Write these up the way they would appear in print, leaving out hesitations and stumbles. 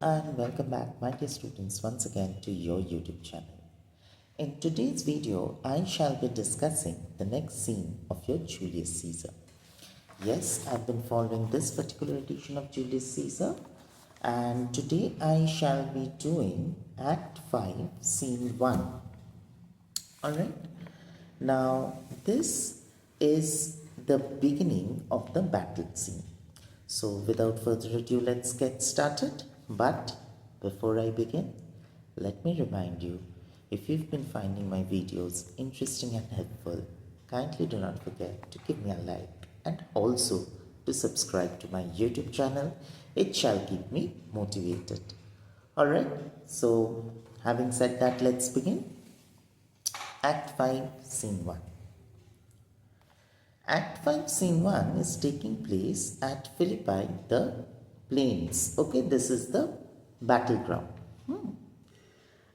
and welcome back, my dear students, once again to your YouTube channel. In today's video, I shall be discussing the next scene of your Julius Caesar. Yes, I've been following this particular edition of Julius Caesar, and today I shall be doing Act 5, Scene 1. Alright, now this is the beginning of the battle scene. So without further ado, let's get started. But before I begin, let me remind you, if you've been finding my videos interesting and helpful, kindly do not forget to give me a like and also to subscribe to my YouTube channel. It shall keep me motivated. Alright, so having said that, let's begin. Act 5, Scene 1. Act 5, Scene 1 is taking place at Philippi, the plains. Okay, this is the battleground.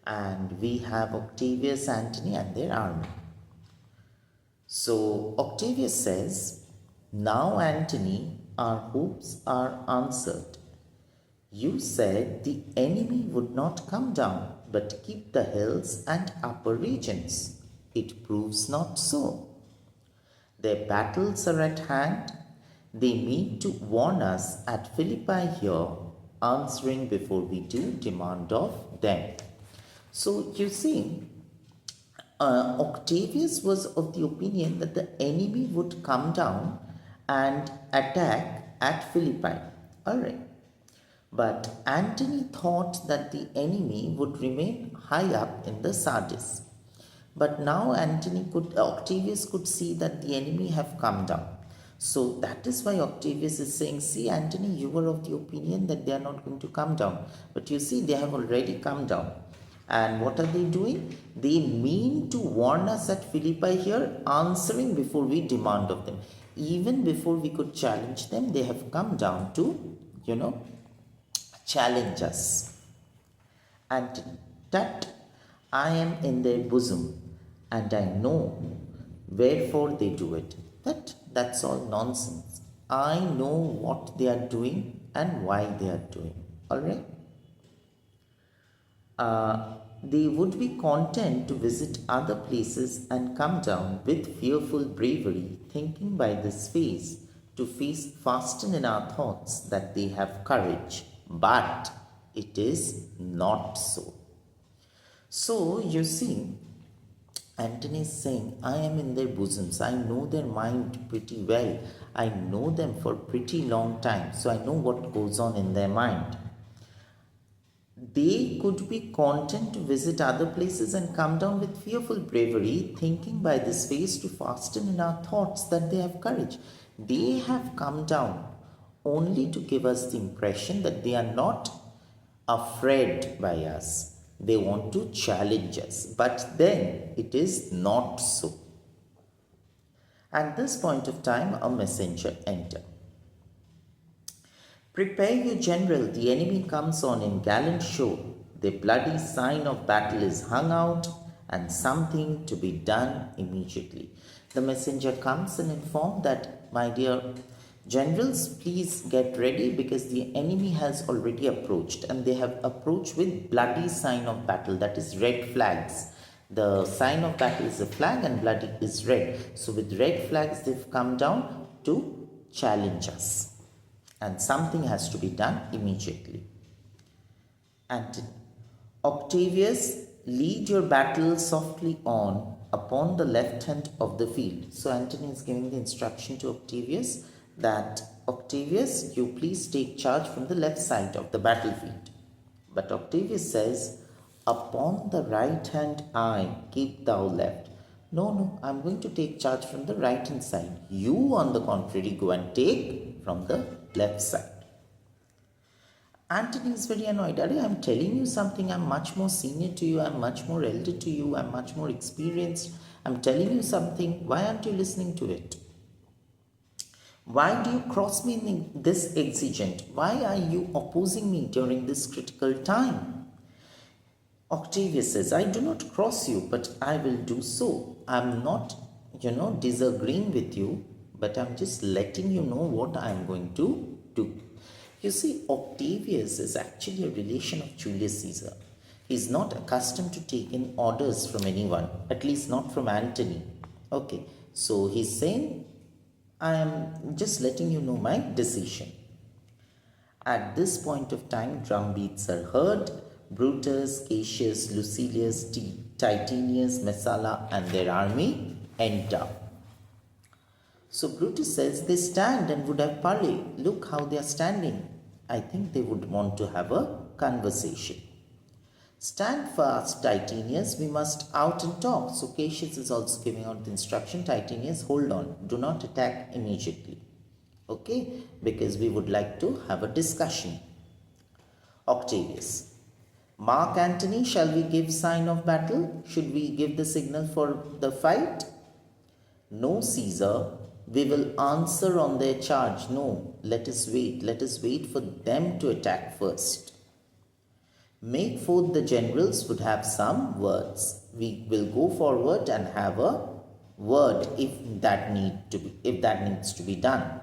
And we have Octavius, Antony and their army. So Octavius says, "Now Antony, our hopes are answered. You said the enemy would not come down, but keep the hills and upper regions. It proves not so. Their battles are at hand. They mean to warn us at Philippi here, answering before we do demand of them." So you see, Octavius was of the opinion that the enemy would come down and attack at Philippi. Alright. But Antony thought that the enemy would remain high up in the Sardis. But now Octavius could see that the enemy have come down. So that is why Octavius is saying, "See, Antony, you were of the opinion that they are not going to come down. But you see, they have already come down. And what are they doing? They mean to warn us at Philippi here, answering before we demand of them." Even before we could challenge them, they have come down to, challenge us. Antony, "That I am in their bosom, and I know wherefore they do it." That's all nonsense. I know what they are doing and why they are doing. Alright? They would be content to visit other places and come down with fearful bravery, thinking by this phase to fasten in our thoughts that they have courage. But it is not so. So you see, Antony is saying, "I am in their bosoms. I know their mind pretty well. I know them for pretty long time. So I know what goes on in their mind. They could be content to visit other places and come down with fearful bravery, thinking by this phase to fasten in our thoughts that they have courage." They have come down only to give us the impression that they are not afraid by us. They want to challenge us. But then it is not so. At this point of time, a messenger entered. "Prepare you, general. The enemy comes on in gallant show. The bloody sign of battle is hung out, and something to be done immediately." The messenger comes and informs that, "My dear generals, please get ready because the enemy has already approached, and they have approached with bloody sign of battle, that is red flags. The sign of battle is a flag and bloody is red. So with red flags they've come down to challenge us, and something has to be done immediately." Antony, "Octavius, lead your battle softly on upon the left hand of the field." So Antony is giving the instruction to Octavius that, "Octavius, you please take charge from the left side of the battlefield." But Octavius says, "Upon the right hand eye keep thou left." No, I'm going to take charge from the right hand side. You, on the contrary, go and take from the left side. Antony is very annoyed. "I'm telling you something. I'm much more senior to you. I'm much more elder to you. I'm much more experienced. I'm telling you something. Why aren't you listening to it? Why do you cross me in this exigent? Why are you opposing me during this critical time?" Octavius says, "I do not cross you, but I will do so. I'm not, disagreeing with you, but I'm just letting you know what I'm going to do. You see, Octavius is actually a relation of Julius Caesar. He's not accustomed to taking orders from anyone, at least not from Antony. Okay, so he's saying, I am just letting you know my decision. At this point of time, drum beats are heard. Brutus, Cassius, Lucilius, Titinius, Messala, and their army enter. So Brutus says they stand and would have parley. Look how they are standing. I think they would want to have a conversation. Stand fast, Titinius, we must out and talk. So Cassius is also giving out the instruction, Titinius, hold on, do not attack immediately. Okay, because we would like to have a discussion. Octavius, Mark Antony, shall we give sign of battle? Should we give the signal for the fight? No, Caesar, we will answer on their charge. No, let us wait for them to attack first. Make forth the generals would have some words. We will go forward and have a word if that needs to be done.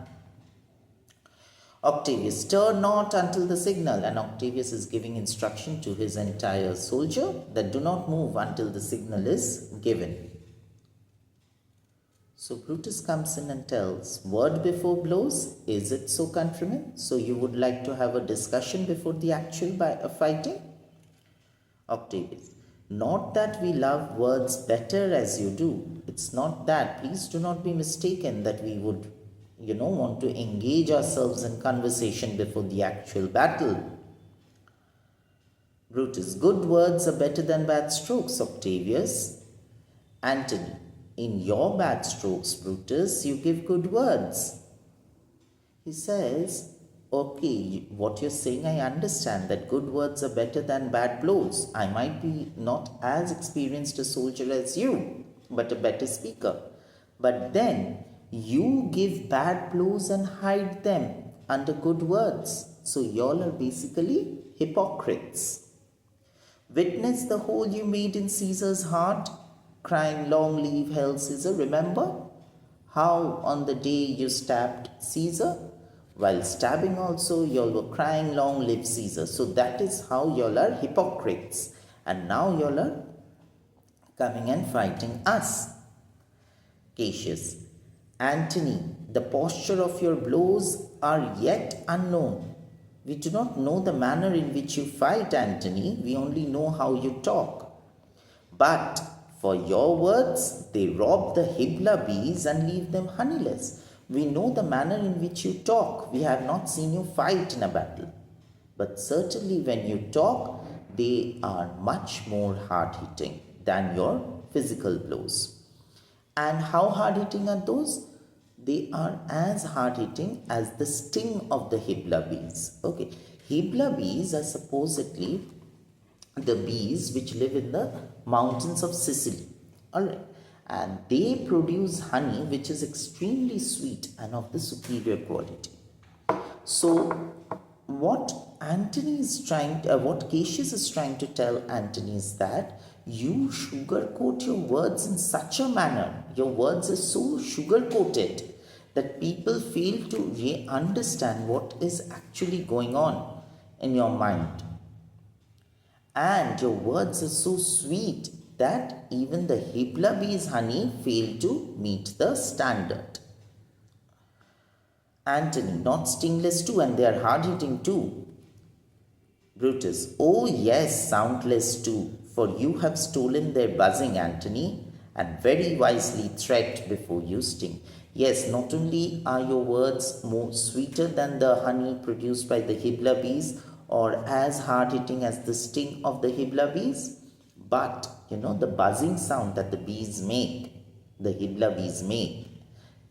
Octavius, stir not until the signal, and Octavius is giving instruction to his entire soldier that do not move until the signal is given. So Brutus comes in and tells, word before blows, is it so, countrymen? So you would like to have a discussion before the actual fighting? Octavius, not that we love words better as you do. It's not that. Please do not be mistaken that we would, want to engage ourselves in conversation before the actual battle. Brutus, good words are better than bad strokes, Octavius. Antony, in your bad strokes, Brutus, you give good words. He says, okay, what you're saying, I understand that good words are better than bad blows. I might be not as experienced a soldier as you, but a better speaker. But then you give bad blows and hide them under good words. So y'all are basically hypocrites. Witness the hole you made in Caesar's heart, crying, long live Hail Caesar. Remember how on the day you stabbed Caesar, while stabbing also y'all were crying, long live Caesar. So that is how y'all are hypocrites. And now y'all are coming and fighting us. Cassius, Antony, the posture of your blows are yet unknown. We do not know the manner in which you fight, Antony. We only know how you talk. But for your words, they rob the Hybla bees and leave them honeyless. We know the manner in which you talk. We have not seen you fight in a battle. But certainly when you talk, they are much more hard-hitting than your physical blows. And how hard-hitting are those? They are as hard-hitting as the sting of the Hybla bees. Okay, Hybla bees are supposedly the bees which live in the mountains of Sicily. Alright, and they produce honey which is extremely sweet and of the superior quality. So what Cassius is trying to tell Antony is that you sugarcoat your words in such a manner, your words are so sugar-coated that people fail to understand what is actually going on in your mind. And your words are so sweet that even the Hybla bee's honey fail to meet the standard. Antony, not stingless too, and they are hard-hitting too. Brutus, oh yes, soundless too, for you have stolen their buzzing, Antony, and very wisely threat before you sting. Yes, not only are your words more sweeter than the honey produced by the Hybla bees, or as hard-hitting as the sting of the Hybla bees, but the buzzing sound that the bees make, the Hybla bees make,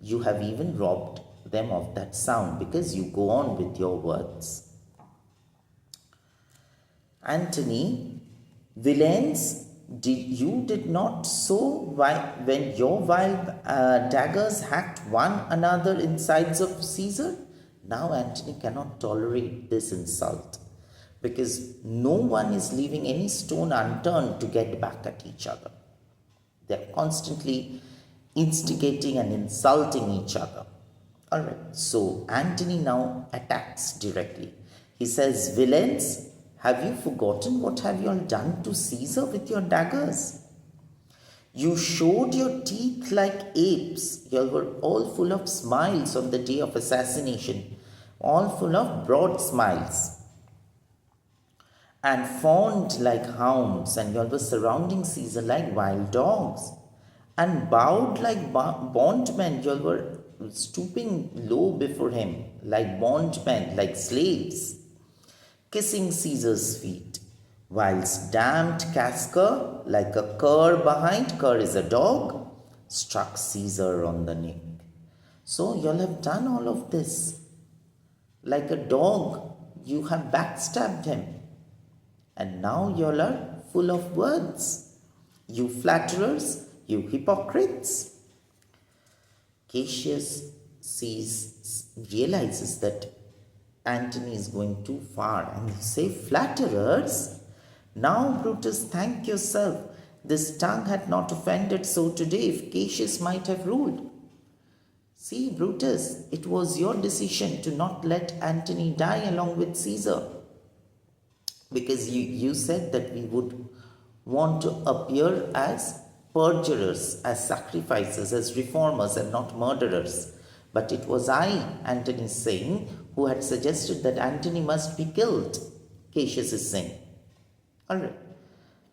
you have even robbed them of that sound because you go on with your words. Antony, villains, you did not so when your vile daggers hacked one another insides of Caesar? Now Antony cannot tolerate this insult, because no one is leaving any stone unturned to get back at each other. They are constantly instigating and insulting each other. Alright, so Antony now attacks directly. He says, "Villains, have you forgotten what have you all done to Caesar with your daggers? You showed your teeth like apes. You were all full of smiles on the day of assassination, all full of broad smiles, and fawned like hounds, and you all were surrounding Caesar like wild dogs, and bowed like bondmen. You all were stooping low before him, like bondmen, like slaves, kissing Caesar's feet, whilst damned Casca, like a cur behind, cur is a dog, struck Caesar on the neck." So you all have done all of this. Like a dog, you have backstabbed him. And now you all are full of words. You flatterers, you hypocrites. Cassius realizes that Antony is going too far, and he says, "Flatterers, now Brutus, thank yourself. This tongue had not offended so today if Cassius might have ruled. See, Brutus, it was your decision to not let Antony die along with Caesar, because you said that we would want to appear as perjurers, as sacrificers, as reformers, and not murderers. But it was I, Antony is saying, who had suggested that Antony must be killed," Cassius is saying. Alright,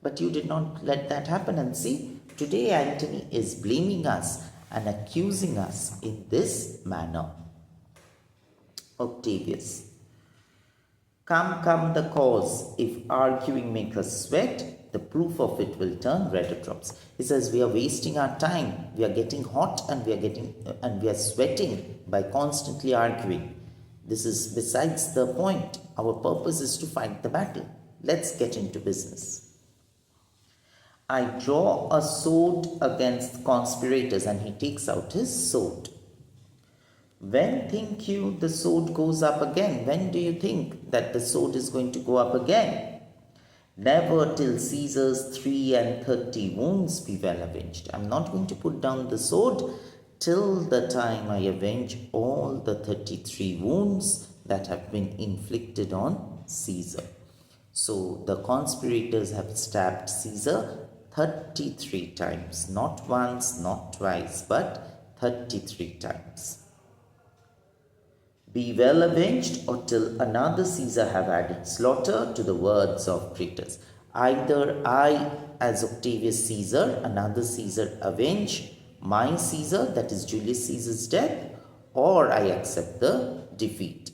but you did not let that happen, and see, today Antony is blaming us and accusing us in this manner. Octavius: "Come, come, the cause. If arguing make us sweat, the proof of it will turn red drops." He says we are wasting our time. We are getting hot and we are sweating by constantly arguing. This is besides the point. Our purpose is to fight the battle. Let's get into business. "I draw a sword against conspirators," and he takes out his sword. "When think you the sword goes up again? When do you think that the sword is going to go up again? Never till Caesar's 33 wounds be well avenged." I'm not going to put down the sword till the time I avenge all the 33 wounds that have been inflicted on Caesar. So the conspirators have stabbed Caesar 33 times, not once, not twice, but 33 times. "Be well avenged, or till another Caesar have added slaughter to the words of traitors." Either I, as Octavius Caesar, another Caesar, avenge my Caesar, that is Julius Caesar's death, or I accept the defeat.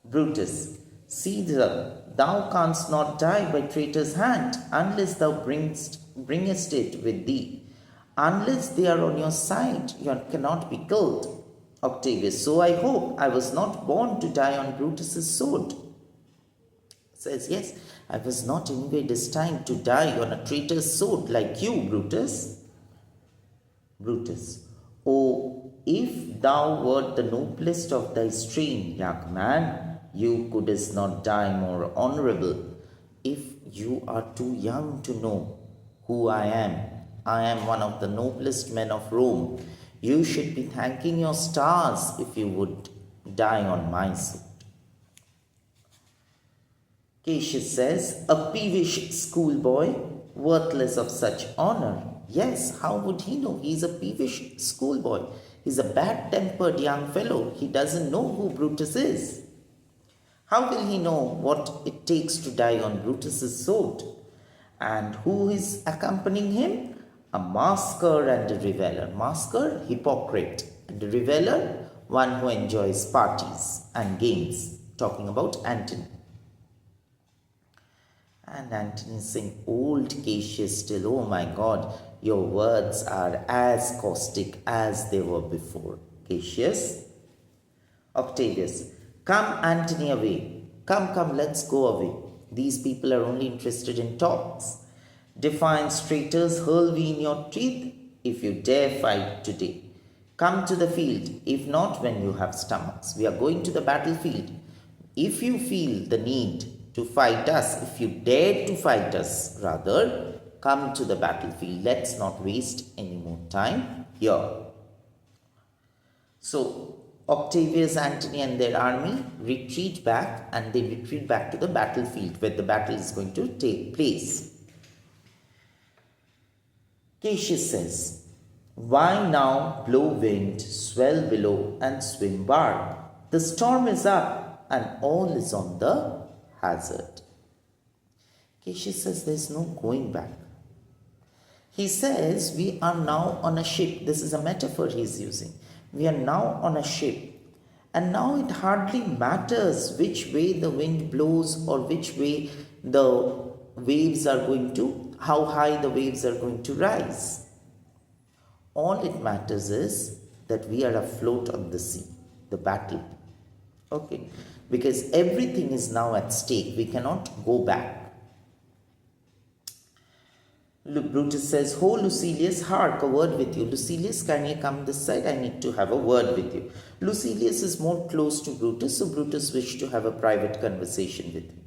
Brutus: "Caesar, thou canst not die by traitor's hand, unless thou bringest it with thee. Unless they are on your side, you cannot be killed." Octavius: "So I hope. I was not born to die on Brutus's sword." Says, yes, I was not anyway destined to die on a traitor's sword like you, Brutus. Brutus: "Oh, if thou wert the noblest of thy strain, young man, you couldst not die more honorable. If you are too young to know who I am one of the noblest men of Rome. You should be thanking your stars if you would die on my sword." Cassius says, "A peevish schoolboy, worthless of such honor." Yes, how would he know? He's a peevish schoolboy. He's a bad-tempered young fellow. He doesn't know who Brutus is. How will he know what it takes to die on Brutus's sword? And who is accompanying him? A masker and a reveler. Masker, hypocrite. And a reveler, one who enjoys parties and games. Talking about Antony. And Antony is saying, "Old Cassius still, oh my God, your words are as caustic as they were before." Cassius. Octavius: "Come, Antony, away. Come, let's go away. These people are only interested in talks. Defiant traitors, hurl we in your teeth if you dare fight today. Come to the field, if not when you have stomachs. We are going to the battlefield. If you feel the need to fight us, if you dare to fight us, rather, come to the battlefield. Let's not waste any more time here." So Octavius, Antony and their army retreat back, and they retreat back to the battlefield where the battle is going to take place. Cassius says, "Why now blow wind, swell below and swim bar? The storm is up and all is on the hazard." Cassius says there's no going back. He says we are now on a ship. This is a metaphor he's using. We are now on a ship, and now it hardly matters which way the wind blows or which way the waves are going to, how high the waves are going to rise. All it matters is that we are afloat on the sea, the battle. Okay, because everything is now at stake. We cannot go back. Brutus says, "Ho, Lucilius, hark, a word with you." Lucilius, can you come this side? I need to have a word with you. Lucilius is more close to Brutus, so Brutus wished to have a private conversation with him.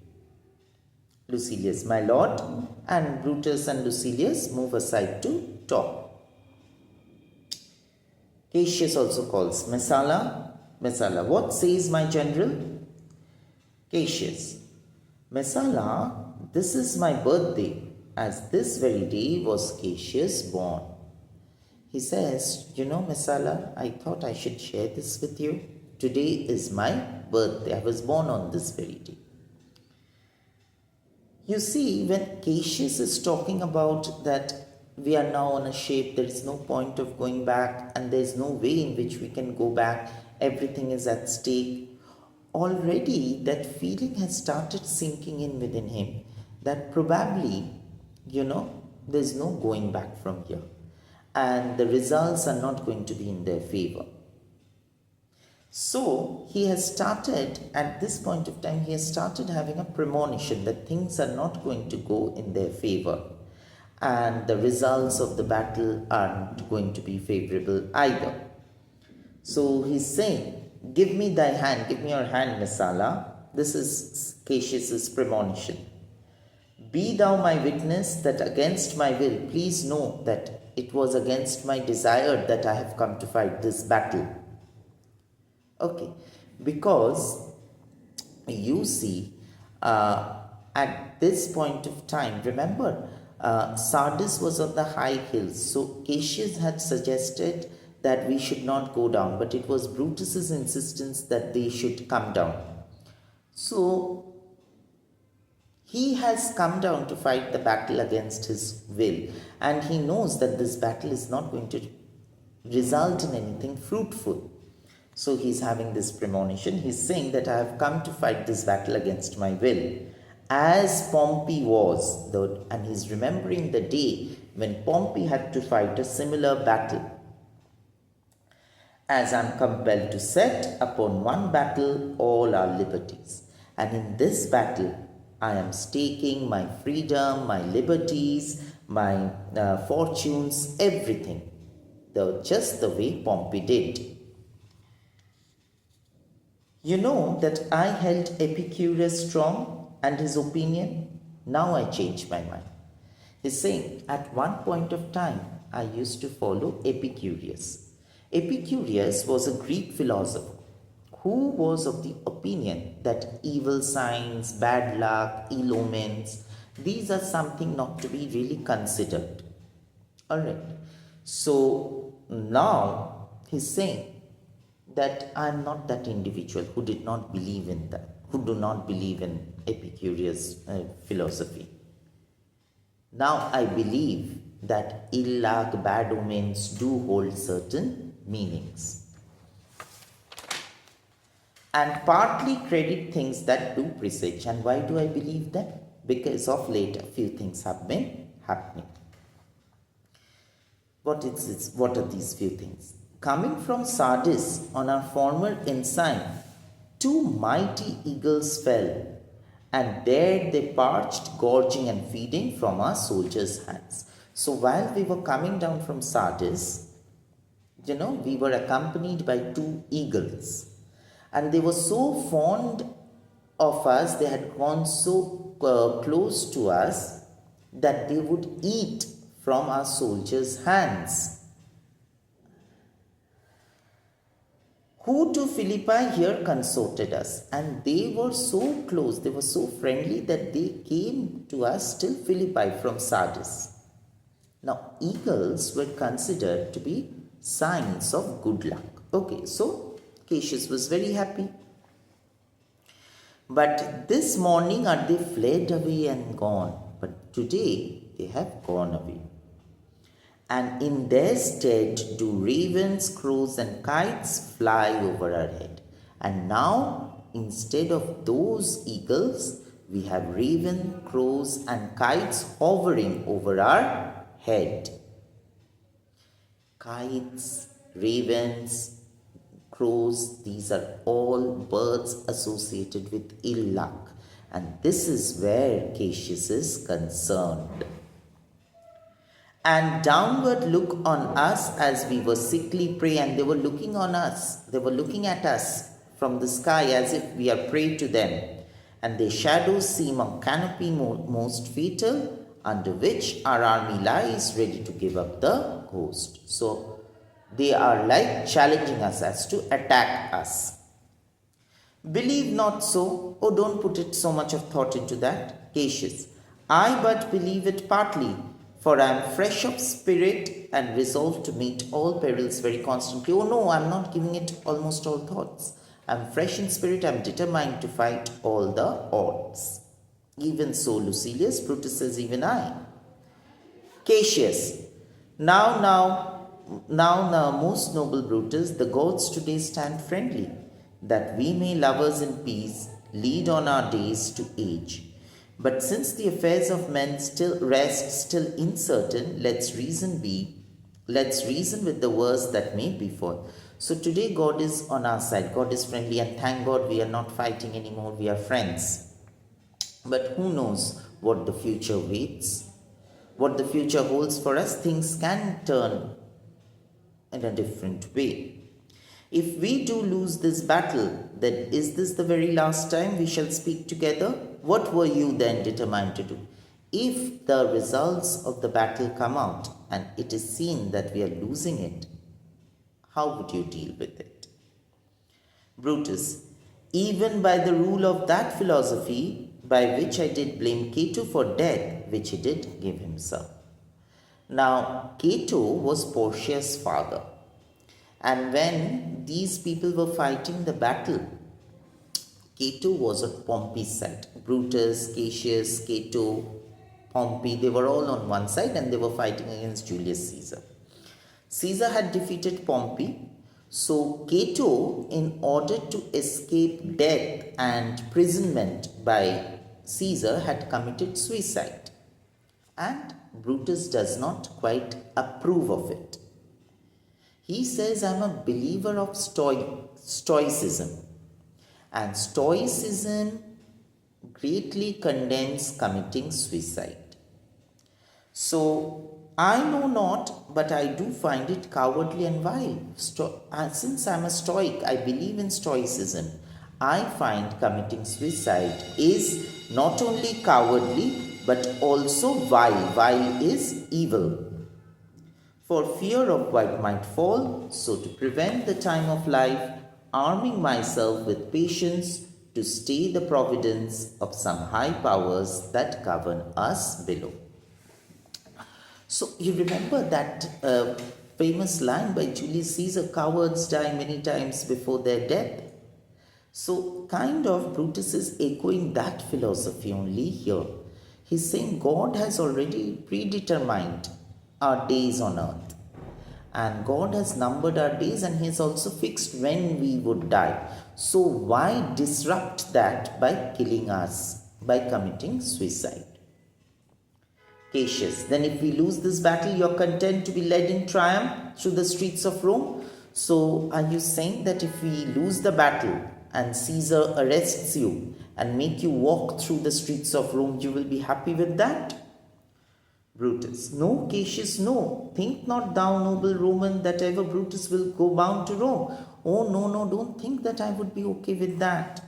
Lucilius, "My lord," and Brutus and Lucilius move aside to talk. Cassius also calls, "Messala, Messala, what says my general?" Cassius, "Messala, this is my birthday, as this very day was Cassius born." He says, Messala, I thought I should share this with you. Today is my birthday. I was born on this very day. You see, when Cassius is talking about that we are now on a ship, there is no point of going back, and there is no way in which we can go back, everything is at stake. Already that feeling has started sinking in within him that probably there's no going back from here, and the results are not going to be in their favor. So he has started, at this point of time, he has started having a premonition that things are not going to go in their favor, and the results of the battle aren't going to be favorable either. So he's saying, "Give me thy hand, give me your hand, Messala." This is Cassius's premonition. "Be thou my witness that against my will," please know that it was against my desire that I have come to fight this battle. Okay, because you see, at this point of time, remember, Sardis was on the high hills, so Cassius had suggested that we should not go down, but it was Brutus's insistence that they should come down. So he has come down to fight the battle against his will, and he knows that this battle is not going to result in anything fruitful. So he's having this premonition. He's saying that I have come to fight this battle against my will, as Pompey was, and he's remembering the day when Pompey had to fight a similar battle. "As I'm compelled to set upon one battle all our liberties, and in this battle I am staking my freedom, my liberties, my fortunes, everything, just the way Pompey did. You know that I held Epicurus strong and his opinion. Now I changed my mind." He's saying, at one point of time, I used to follow Epicurus. Epicurus was a Greek philosopher who was of the opinion that evil signs, bad luck, ill omens, these are something not to be really considered. Alright. So now he's saying that I'm not that individual who did not believe in that, who do not believe in Epicurus philosophy. Now I believe that ill luck, bad omens do hold certain meanings, and partly credit things that do presage. And why do I believe that? Because of late a few things have been happening. What are these few things? Coming from Sardis on our former ensign, 2 mighty eagles fell, and there they parched, gorging and feeding from our soldiers' hands. So while we were coming down from Sardis, we were accompanied by 2 eagles. And they were so fond of us, they had gone so close to us that they would eat from our soldiers' hands. who to Philippi here consorted us. And they were so close, they were so friendly that they came to us till Philippi from Sardis. Now, eagles were considered to be signs of good luck. Okay, so Cassius was very happy. But this morning are they fled away and gone. But today they have gone away. And in their stead do ravens, crows, and kites fly over our head. And now, instead of those eagles, we have raven, crows, and kites hovering over our head. Kites, ravens, crows, these are all birds associated with ill luck. And this is where Cassius is concerned. And downward look on us as we were sickly prey. And they were looking on us. They were looking at us from the sky as if we are prey to them. And their shadows seem a canopy most fatal, under which our army lies ready to give up the ghost. So they are like challenging us as to attack us. Believe not so. Oh, don't put it so much of thought into that. Cassius, I but believe it partly. For I am fresh of spirit and resolved to meet all perils very constantly. Oh no, I am not giving it almost all thoughts. I am fresh in spirit, I am determined to fight all the odds. Even so, Lucilius, Brutus says, even I. Cassius, now, most noble Brutus, the gods today stand friendly, that we may, lovers in peace, lead on our days to age. But since the affairs of men still uncertain, let's reason with the worst that may befall. So today God is on our side. God is friendly, and thank God we are not fighting anymore. We are friends. But who knows what the future waits? What the future holds for us? Things can turn in a different way. If we do lose this battle, then is this the very last time we shall speak together? What were you then determined to do? If the results of the battle come out and it is seen that we are losing it, how would you deal with it? Brutus, even by the rule of that philosophy by which I did blame Cato for death, which he did give himself. Now, Cato was Porcia's father. And when these people were fighting the battle, Cato was on Pompey's side. Brutus, Cassius, Cato, Pompey, they were all on one side and they were fighting against Julius Caesar. Caesar had defeated Pompey. So Cato, in order to escape death and imprisonment by Caesar, had committed suicide. And Brutus does not quite approve of it. He says, I'm a believer of Stoicism. And Stoicism greatly condemns committing suicide. So, I know not, but I do find it cowardly and vile. Since I'm a Stoic, I believe in Stoicism. I find committing suicide is not only cowardly, but also vile. Vile is evil. For fear of what might fall, so to prevent the time of life, arming myself with patience to stay the providence of some high powers that govern us below. So you remember that famous line by Julius Caesar, cowards die many times before their death. So kind of Brutus is echoing that philosophy only here. He's saying God has already predetermined our days on earth. And God has numbered our days and He has also fixed when we would die. So why disrupt that by killing us, by committing suicide? Cassius, then if we lose this battle, you're content to be led in triumph through the streets of Rome? So are you saying that if we lose the battle and Caesar arrests you and make you walk through the streets of Rome, you will be happy with that? Brutus, no, Cassius, no. Think not thou, noble Roman, that ever Brutus will go bound to Rome. Oh, no, don't think that I would be okay with that.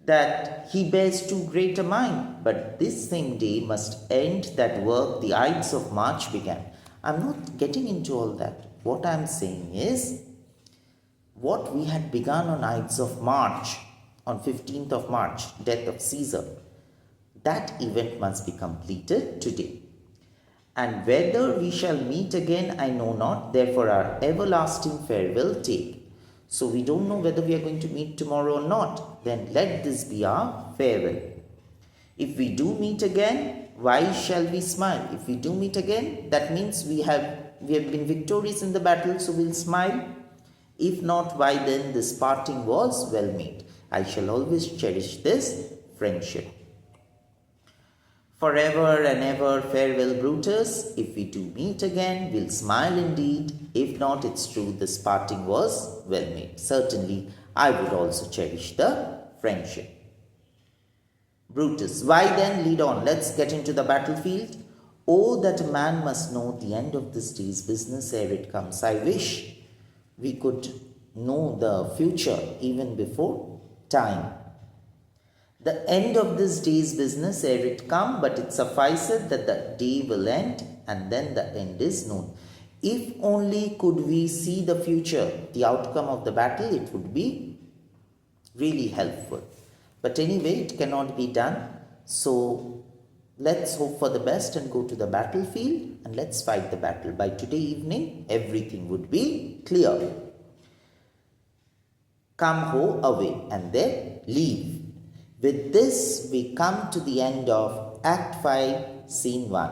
That he bears too great a mind. But this same day must end that work the Ides of March began. I'm not getting into all that. What I'm saying is, what we had begun on Ides of March, on 15th of March, death of Caesar, that event must be completed today. And whether we shall meet again, I know not, therefore our everlasting farewell take. So we don't know whether we are going to meet tomorrow or not. Then let this be our farewell. If we do meet again, why shall we smile? If we do meet again, that means we have been victorious in the battle, so we'll smile. If not, why then this parting was well made. I shall always cherish this friendship. Forever and ever farewell, Brutus. If we do meet again, we'll smile indeed. If not, it's true, this parting was well made. Certainly, I would also cherish the friendship. Brutus, why then lead on? Let's get into the battlefield. Oh, that a man must know the end of this day's business ere it comes. I wish we could know the future even before time. The end of this day's business ere it come, but it sufficeth that the day will end, and then the end is known. If only could we see the future, the outcome of the battle, it would be really helpful. But anyway, it cannot be done. So let's hope for the best and go to the battlefield and let's fight the battle. By today evening, everything would be clear. Come ho away and then leave. With this, we come to the end of Act 5, Scene 1.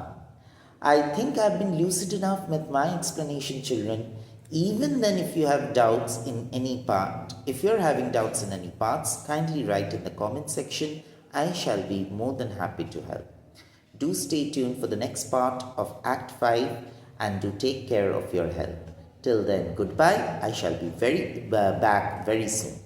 I think I've been lucid enough with my explanation, children. Even then, if you have doubts in any part, if you're having doubts in any parts, kindly write in the comment section. I shall be more than happy to help. Do stay tuned for the next part of Act 5 and do take care of your health. Till then, goodbye. I shall be back very soon.